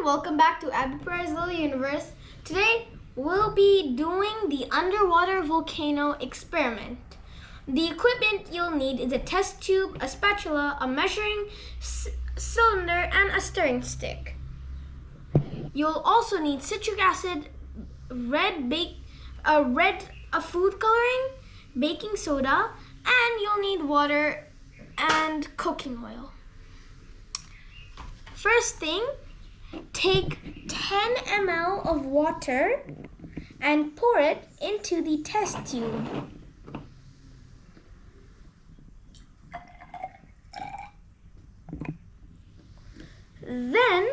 welcome back to Abby Prize Little Universe. Today we'll be doing the underwater volcano experiment. The equipment you'll need is a test tube, a spatula, a measuring cylinder, and a stirring stick. You'll also need citric acid, food coloring, baking soda, and you'll need water and cooking oil. First thing, take 10 ml of water and pour it into the test tube. Then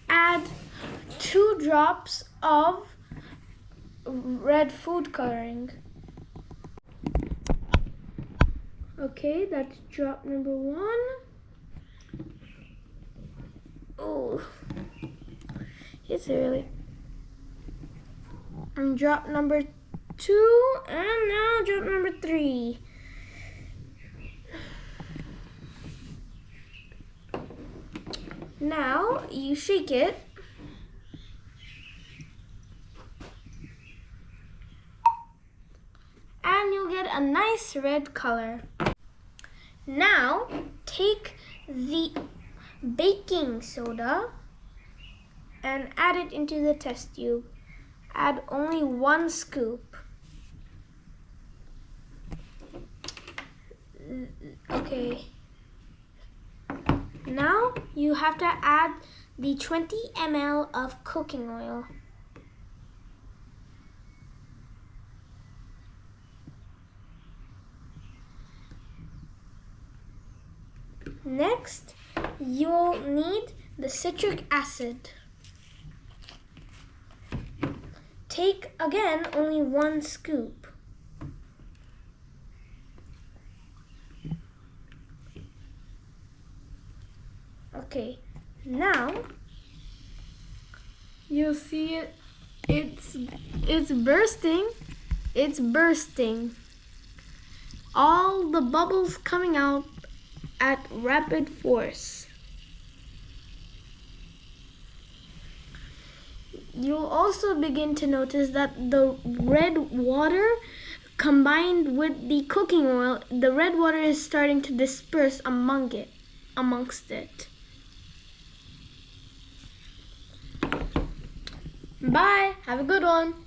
add 2 drops of red food coloring. Okay, that's drop number 1. Oh, it's really. And drop number 2, and now drop number 3. Now you shake it. And you'll get a nice red color. Now take the baking soda and add it into the test tube. Add only 1 scoop. Okay. Now you have to add the 20 ml of cooking oil. Next, you'll need the citric acid. Take again only 1 scoop. Okay, now you'll see it's bursting. It's bursting. All the bubbles coming out at rapid force. You'll also begin to notice that the red water combined with the cooking oil, the red water is starting to disperse amongst it. Bye. Have a good one.